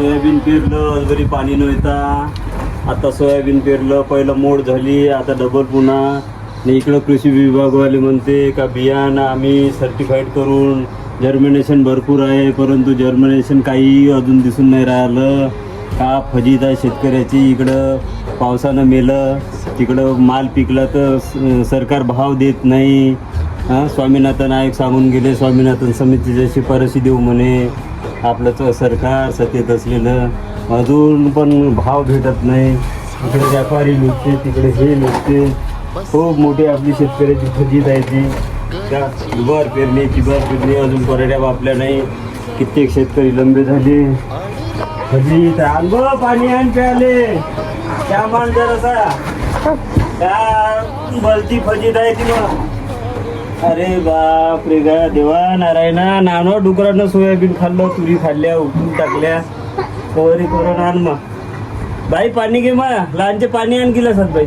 Soybean पेरलं घरी पाणी नव्हता. आता सोयाबीन पेरलं, पहिलं मोड झाली, आता डबल पुन्हा. आणि इकडं कृषी विभागवाले म्हणते का बियाणं आम्ही सर्टिफाईड करून जर्मिनेशन भरपूर आहे, परंतु जर्मिनेशन काही अजून दिसून नाही राहिलं. का फजित आहे शेतकऱ्याची. इकडं पावसानं मेलं, तिकडं माल पिकला तर सरकार भाव देत नाही. स्वामीनाथन आयोग सांगून गेले, स्वामीनाथन समितीच्या शिफारशी देऊ म्हणे. आपलं सरकार सत्तेत असलेलं अजून पण भाव भेटत नाही. इकडे व्यापारी लुटते, तिकडे हे लुटते. खूप मोठी आपली शेतकऱ्याची फजित आहे ती. त्या दुबार पेरणी तिबार पेरणी अजून पराठ्या बापल्या नाही. कित्येक शेतकरी लंबे झाले. फजित अनुभव पाणी आण प्याले त्या मान जरासा त्या बलती फजित आहे ती मग. अरे बाप रे गा देवा नारायणा. नानो डुकरानं सोयाबीन खाल्लं, तुरी खाल्ल्या, उठून टाकल्या. कवरी करून आण मग बाई पाणी घे मा. लहानचे पाणी आण गेला सात बाई.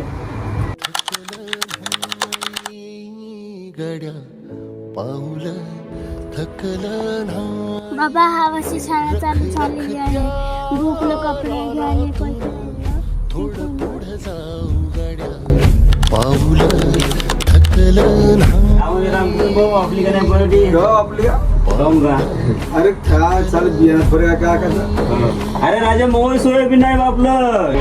बाबा हा वर्षी शाळा चालू झालेली आहे. बुकला कपडे घ्यायला पैसे भाऊ आपली का नाही पराठी जाऊन का. अरे काय चाल बिया फरक काय करता. अरे राजा मोळ सोयाबीन आहे आपलं.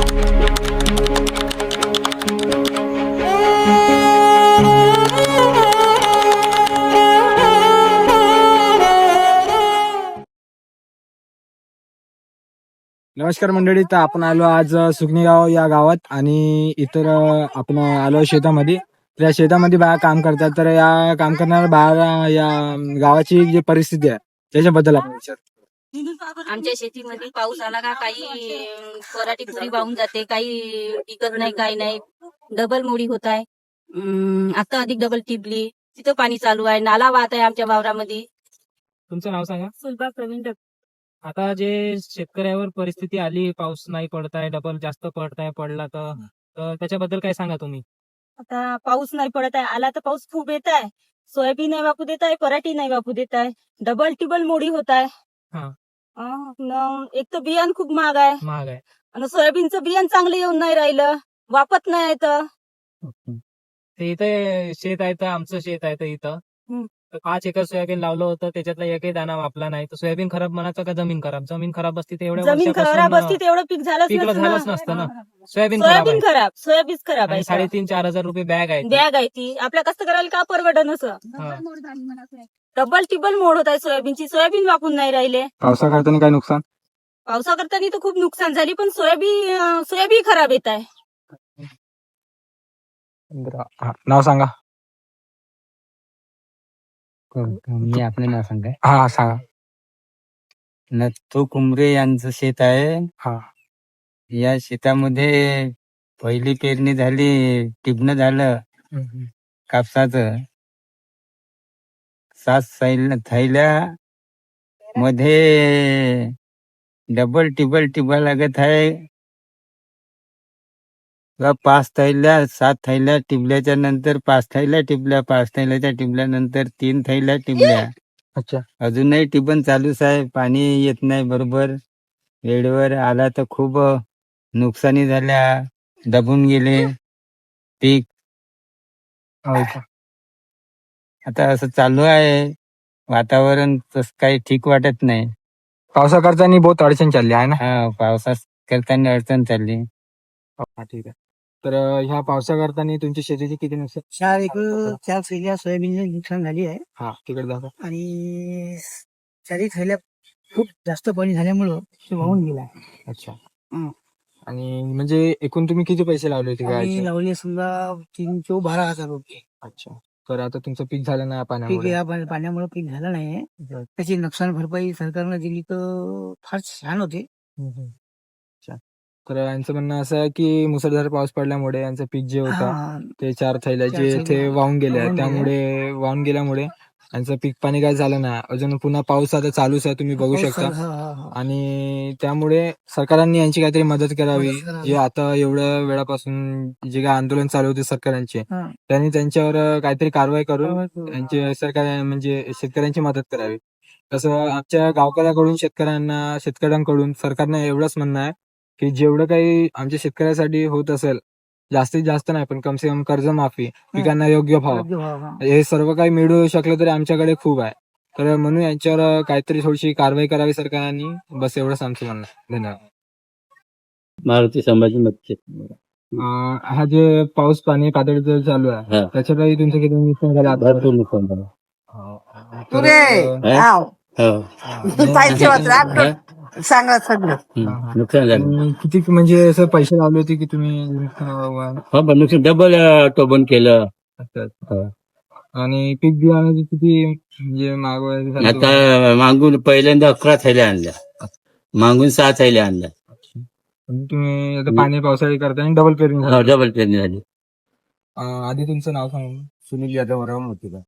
नमस्कार मंडळी. तर आपण आलो आज सुकणीगाव या गावात आणि इतर आपण आलो शेतामध्ये. त्या शेतामध्ये बाया काम करतात. तर या काम करणाऱ्या बाया या गावाची जी परिस्थिती आहे त्याच्याबद्दल आपण विचार. आमच्या शेतीमध्ये पाऊस आला का काही पराठी पुरी वाहून जाते, काही टिकत नाही, काही नाही. डबल मोडी होत आहे. आता अधिक डबल टिपली. तिथं पाणी चालू आहे, नाला वाहत आहे आमच्या वावरामध्ये. तुमचं नाव सांगा. सुलभा प्रवीण आता जे शेतकऱ्यावर परिस्थिती आली, पाऊस नाही पडताय, डबल जास्त पडला तर त्याच्याबद्दल काय सांगा तुम्ही. आता पाऊस नाही पडत आहे. आला तर पाऊस खूप येत आहे. सोयाबीन नाही वापू देत आहे, पराठी नाही वापू देत आहे. डबल टिबल मोडी होत आहे. हा. एक तर बियाण खूप महाग आहे महाग आहे. आणि सोयाबीनचं बियाण चांगलं येऊन नाही राहिलं, वापत नाही येतं. ते इथे शेत आहे तर आमचं शेत आहे तर इथं तर 5 एकर सोयाबीन लावलं होतं, त्याच्यातला एकही दाना वापला नाही. तर सोयाबीन खराब म्हणायचं का जमीन खराब. जमीन खराब असती तर एवढ्या जमीन खराब असती वर्षापासून तेवढं पीक पिकलं झालंच झालंच नसतं ना. सोयाबीन खराब सोयाबीन आहे. खराब, सोयाबीन खराब आहे. 3,500-4,000 रुपये बॅग आहे ती. बॅग आहे ती. आपल्या कष्टकऱ्याला का परवडन असं. हा. डबल टिबल मोड होत आहे सोयाबीनची. सोयाबीन वापरून नाही राहिले. पावसा करताना काय नुकसान. पावसा करताना तर खूप नुकसान झाली, पण सोयाबीन खराब येत आहे. नाव सांगा. मी आपलं नाव सांगाय. हा सांगा. नथू कुंबरे यांचं शेत आहे. हा. या शेतामध्ये पहिली पेरणी झाली, टिपणं झालं कापसाचं. 7 थैल्या मध्ये डबल टिबल लागत आहे. 5 थैल्या 7 थैल्या टिपल्याच्या नंतर 5 थैल्या टिपल्या. 5 थैल्याच्या टिपल्यानंतर 3 थैल्या टिपल्या. अच्छा. अजूनही टिपण चालूच आहे. पाणी येत नाही बरोबर वेळेवर. आला तर खूप नुकसानी झाल्या, दबून गेले पीक. आता असं चालू आहे वातावरण, तसं काही ठीक वाटत नाही. पावसा करताना बहुत अडचण चालली आहे ना. हा, पावसात करताना अडचण चालली. हा, ठीक आहे. तर ह्या पावसा करताना तुमच्या शेतीची किती नुकसान. 4 थैल्या सोयाबीन नुकसान झाली आहे. हा, तिकडे दाखवा. आणि 4 थैल्या खूप जास्त पाणी झाल्यामुळं ते वाहून गेला. अच्छा. हं. आणि म्हणजे एकूण तुम्ही किती पैसे लावले होते आम्ही गायचे. लावले समजा 12,000 रुपये. अच्छा. तर आता तुमचं पीक झालं नाही पीक पाण्यामुळे. या पाण्यामुळे पीक झालं नाही. त्याची नुकसान भरपाई सरकारनं दिली तर फार छान होते. अच्छा. तर यांचं म्हणणं असं आहे की मुसळधार पाऊस पडल्यामुळे यांचं पीक जे होतं हा, ते 4 थैल्याचे 4 ते थैल्या वाहून गेले आहे. वाहून त्यामुळे वाहून गेल्यामुळे यांचं पीक पाणी काय झालं नाही. अजून पुन्हा पाऊस आता चालूच आहे, तुम्ही बघू पाऊस शकता. हा, हा, हा. आणि त्यामुळे सरकारांनी यांची काहीतरी मदत करावी. मदत करावी. जे आता एवढ्या वेळापासून जे काय आंदोलन चालू होते सरकारांचे, हा. त्यांनी त्यांच्यावर काहीतरी कारवाई करून कारवाई करू. यांची सरकार म्हणजे शेतकऱ्यांची मदत करावी. तसं आमच्या गावकऱ्याकडून शेतकऱ्यांकडून सरकारनं एवढंच म्हणणं आहे की जेवढं काही आमच्या शेतकऱ्यासाठी होत असेल, जास्तीत जास्त नाही पण कमसे कम कर्जमाफी, पिकांना योग्य भाव, योग्य भाव, हा. हे सर्व काही मिळू शकलं तरी आमच्याकडे खूप आहे. तर म्हणून यांच्यावर काहीतरी थोडीशी कारवाई करावी सरकारने. बस एवढंच आमचं म्हणणं आहे. धन्यवाद. मारुती संभाजी मच्छे. हा जे पाऊस पाणी पातळी जो चालू आहे हा. त्याच्यातही तुमचं किती नुकसान झालं आता? भरपूर नुकसान झालं. सांगा सगळं. नुकसान झालं. आणि किती म्हणजे असं पैसे लावले होते की तुम्ही हो पण नुकसान डबल टोबन केलं. आणि पीक बियाण्याचे किती म्हणजे मागवायचे आता मागून पहिल्यांदा 11 थैल्या आणल्या, मागून 6 थैल्या आणल्या. तुम्ही आता पाणी पावसाळी करता आणि डबल पेरणी झाली. डबल पेरणी झाली. आधी तुमचं नाव सांगा. सुनील यादव राम होते का?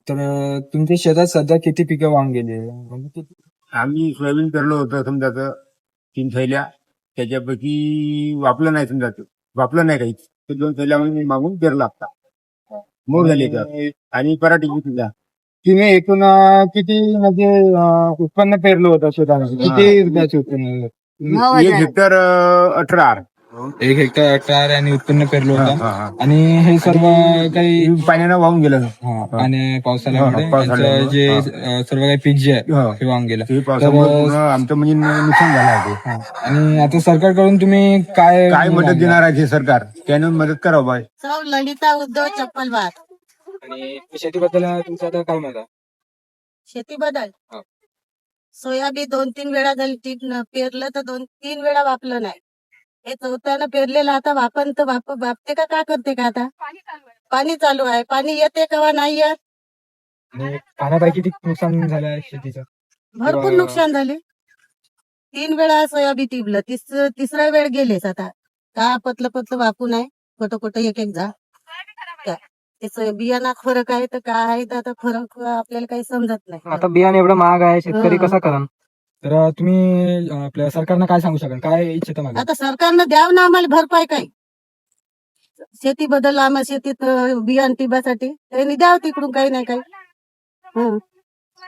तर तुमच्या शेतात सध्या किती पिकं वाहून गेले? म्हणजे किती? आम्ही सोयाबीन पेरलं होतं समजा 3 थैल्या, त्याच्यापैकी वापलं नाही समजा, वापलं नाही काहीच. ते 2 थैल्या मागून पेरलं आता मूळ झाले तर. आणि पराठीची सुद्धा तुम्ही एकूण किती म्हणजे उत्पन्न पेरलं होतं शेतामध्ये? किती रुपयाचे उत्पन्न? 1 हेक्टर 18 1 हेक्टर 18 आणि उत्पन्न पेरलं हा, होतं. हा, हा. आणि हे सर्व काही पाण्यानं वाहून गेलं. आणि पावसाळ्यामुळे हा, पावसाळ्यामुळे, यांचं जे सर्व काही पीक जे आहे हा. ते वाहून गेलं. ते पावसामुळे पूर्ण आमचं म्हणजे नुकसान झालं आहे. आणि आता सरकारकडून तुम्ही काय काय मदत देणार आहे हे सरकार? त्यानं मदत करावं बाय. सौ ललिता उद्धव चप्पलबाद. आणि शेतीबद्दल तुमचं आता काय मत आहे? शेती बदल हा. सोयाबीन 2-3 वेळा झाली पेरलं तर 2-3 वेळा वापलं नाही. हे चौथ्यानं पेरलेलं आता वापन तर वापते का करते का आता? पाणी चालू आहे. पाणी येते का नाही येत? आणि पाण्यापैकी किती नुकसान झालं आहे शेतीचं? भरपूर नुकसान झाले. 3 वेळा सोयाबीन टिबलं, तिसरा वेळ गेलेच आता. का पतलं वापू नाही, खोटं एक झाड. काय ते बियाणात फरक आहे तर काय आहे तर आता फरक आपल्याला काही समजत नाही. आता बियाणे एवढं महाग आहे, शेतकरी हा. कसा करा? तर तुम्ही आपल्या सरकारनं काय सांगू शकाल? काय इच्छिता माझं? आता सरकारनं द्यावं ना आम्हाला भरपाई काही. शेती बदल आम्हाला शेतीत बियाण टिबासाठी त्यांनी द्यावं तिकडून काही नाही काही. हं.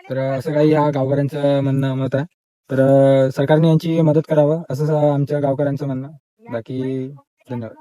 तर असं काही ह्या गावकऱ्यांचं म्हणणं मत आहे. तर सरकारने यांची मदत करावं असं आमच्या गावकऱ्यांचं म्हणणं. बाकी धन्यवाद.